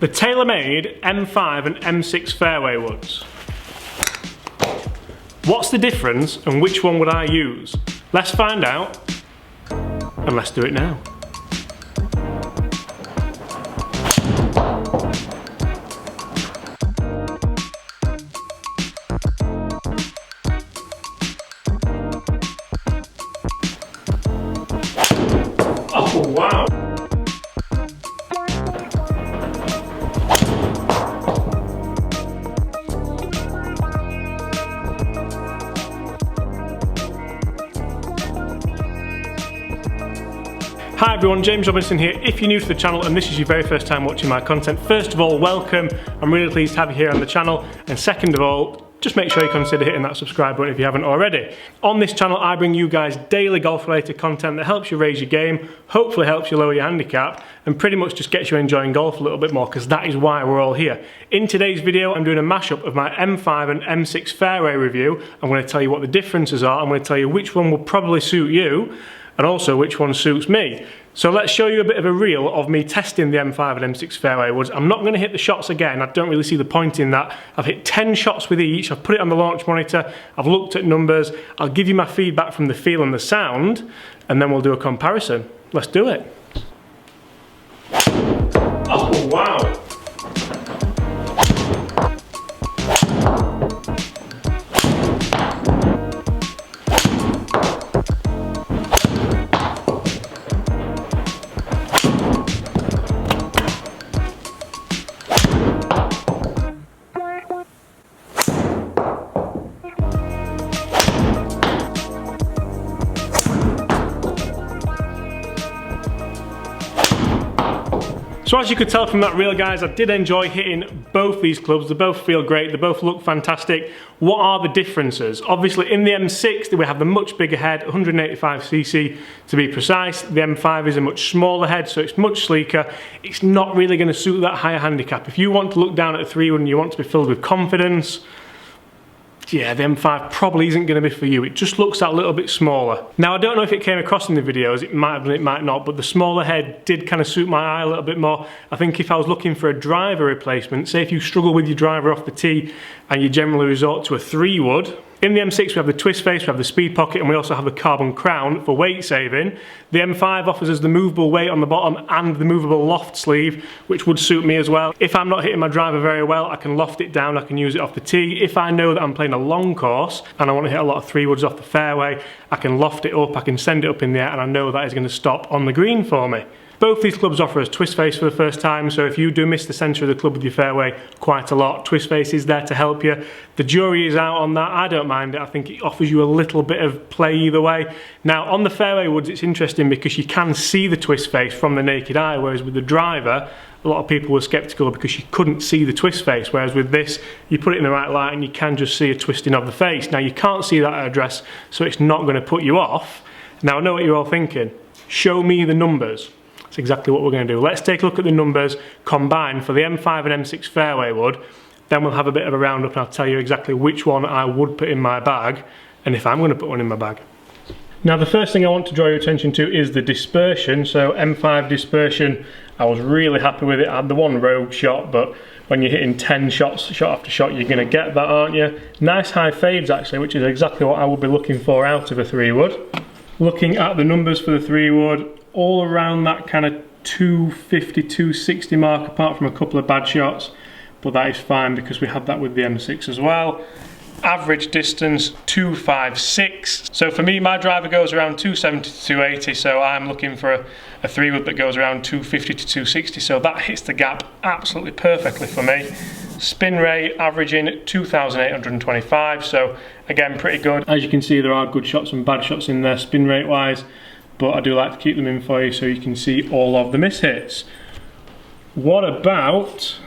The Taylormade M5 and M6 fairway woods. What's the difference and which one would I use? Let's find out, and let's do it now. Oh wow! Hi everyone, James Robinson here. If you're new to the channel and this is your very first time watching my content, first of all, welcome. I'm really pleased to have you here on the channel. And second of all, just make sure you consider hitting that subscribe button if you haven't already. On this channel, I bring you guys daily golf-related content that helps you raise your game, hopefully helps you lower your handicap, and pretty much just gets you enjoying golf a little bit more, because that is why we're all here. In today's video, I'm doing a mashup of my M5 and M6 fairway review. I'm going to tell you what the differences are. I'm going to tell you which one will probably suit you, and also which one suits me. So let's show you a bit of a reel of me testing the M5 and M6 fairway woods. I'm not going to hit the shots again, I don't really see the point in that. I've hit 10 shots with each, I've put it on the launch monitor, I've looked at numbers, I'll give you my feedback from the feel and the sound, and then we'll do a comparison. Let's do it. Oh wow! So as you could tell from that reel, guys, I did enjoy hitting both these clubs. They both feel great, they both look fantastic. What are the differences? Obviously in the M6 we have the much bigger head, 185cc to be precise. The M5 is a much smaller head, so it's much sleeker. It's not really going to suit that higher handicap. If you want to look down at a 3-wood and you want to be filled with confidence, yeah, the M5 probably isn't going to be for you. It just looks that little bit smaller. Now, I don't know if it came across in the videos, it might have done, it might not, but the smaller head did kind of suit my eye a little bit more. I think if I was looking for a driver replacement, say if you struggle with your driver off the tee and you generally resort to a 3-wood, in the M6 we have the twist face, we have the speed pocket, and we also have the carbon crown for weight saving. The M5 offers us the movable weight on the bottom and the movable loft sleeve, which would suit me as well. If I'm not hitting my driver very well, I can loft it down, I can use it off the tee. If I know that I'm playing a long course and I want to hit a lot of 3-woods off the fairway, I can loft it up, I can send it up in the air, and I know that is going to stop on the green for me. Both these clubs offer us twist face for the first time, so if you do miss the centre of the club with your fairway quite a lot, twist face is there to help you. The jury is out on that. I don't mind it. I think it offers you a little bit of play either way. Now on the fairway woods it's interesting because you can see the twist face from the naked eye, whereas with the driver a lot of people were sceptical because you couldn't see the twist face, whereas with this you put it in the right light and you can just see a twisting of the face. Now you can't see that at address, so it's not going to put you off. Now I know what you're all thinking. Show me the numbers. That's exactly what we're going to do. Let's take a look at the numbers combined for the M5 and M6 fairway wood. Then we'll have a bit of a roundup and I'll tell you exactly which one I would put in my bag and if I'm going to put one in my bag. Now the first thing I want to draw your attention to is the dispersion. So M5 dispersion, I was really happy with it. I had the one rogue shot, but when you're hitting 10 shots, shot after shot, you're going to get that, aren't you? Nice high fades actually, which is exactly what I would be looking for out of a 3-wood. Looking at the numbers for the 3-wood, all around that kind of 250, 260 mark, apart from a couple of bad shots, but that is fine because we had that with the M6 as well. Average distance 256. So for me, my driver goes around 270 to 280, so I'm looking for a 3-wood that goes around 250 to 260, so that hits the gap absolutely perfectly for me. Spin rate averaging 2,825, so again pretty good. As you can see, there are good shots and bad shots in there spin rate wise, but I do like to keep them in for you so you can see all of the miss hits. What about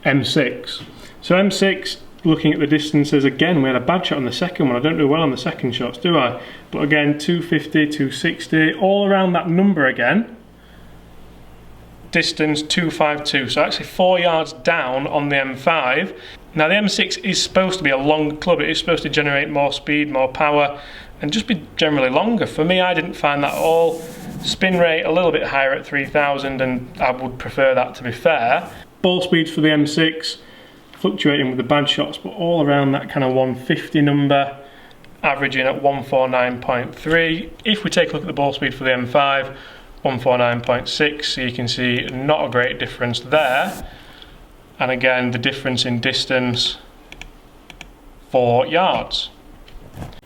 M6? So M6, looking at the distances, again we had a bad shot on the second one. I don't do well on the second shots, do I? But again, 250, 260, all around that number again. Distance 252, so actually 4 yards down on the M5. Now the M6 is supposed to be a long club, it is supposed to generate more speed, more power, and just be generally longer. For me, I didn't find that at all. Spin rate a little bit higher at 3000, and I would prefer that, to be fair. Ball speeds for the M6 fluctuating with the bad shots, but all around that kind of 150 number, averaging at 149.3. If we take a look at the ball speed for the M5, 149.6, so you can see not a great difference there. And again, the difference in distance, 4 yards.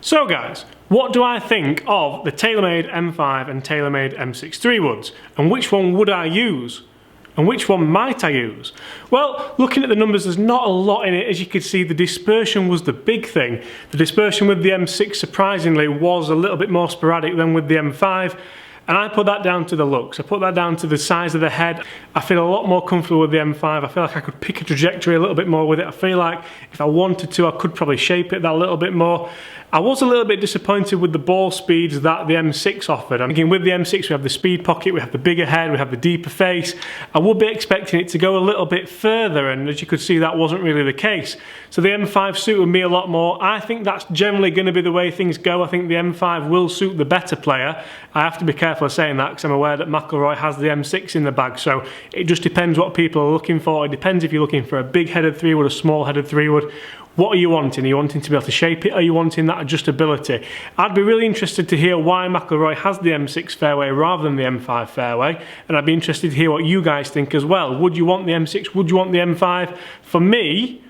So guys, what do I think of the Taylormade M5 and Taylormade M6 3-woods? And which one would I use? And which one might I use? Well, looking at the numbers, there's not a lot in it. As you can see, the dispersion was the big thing. The dispersion with the M6, surprisingly, was a little bit more sporadic than with the M5. And I put that down to the looks. I put that down to the size of the head. I feel a lot more comfortable with the M5. I feel like I could pick a trajectory a little bit more with it. I feel like if I wanted to, I could probably shape it that little bit more. I was a little bit disappointed with the ball speeds that the M6 offered. I'm thinking with the M6 we have the speed pocket, we have the bigger head, we have the deeper face. I would be expecting it to go a little bit further, and as you could see, that wasn't really the case. So the M5 suited me a lot more. I think that's generally going to be the way things go. I think the M5 will suit the better player. I have to be careful of saying that because I'm aware that McIlroy has the M6 in the bag, so it just depends what people are looking for. It depends if you're looking for a big-headed 3-wood, a small-headed 3-wood. What are you wanting? Are you wanting to be able to shape it? Are you wanting that adjustability? I'd be really interested to hear why McIlroy has the M6 fairway rather than the M5 fairway, and I'd be interested to hear what you guys think as well. Would you want the M6? Would you want the M5? For me,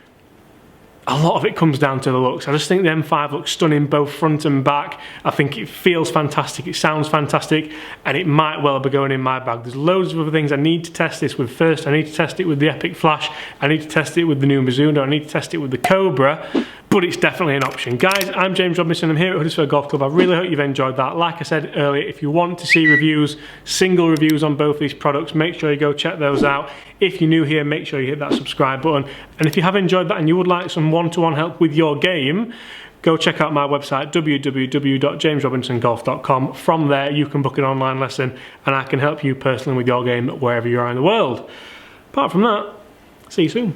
a lot of it comes down to the looks. I just think the M5 looks stunning both front and back. I think it feels fantastic, it sounds fantastic, and it might well be going in my bag. There's loads of other things I need to test this with first. I need to test it with the Epic Flash, I need to test it with the new Mizuno, I need to test it with the Cobra, but it's definitely an option. Guys, I'm James Robinson, I'm here at Huddersfield Golf Club. I really hope you've enjoyed that. Like I said earlier, if you want to see reviews, single reviews on both these products, make sure you go check those out. If you're new here, make sure you hit that subscribe button. And if you have enjoyed that and you would like some one-to-one help with your game, go check out my website, www.jamesrobinsongolf.com. From there, you can book an online lesson and I can help you personally with your game wherever you are in the world. Apart from that, see you soon.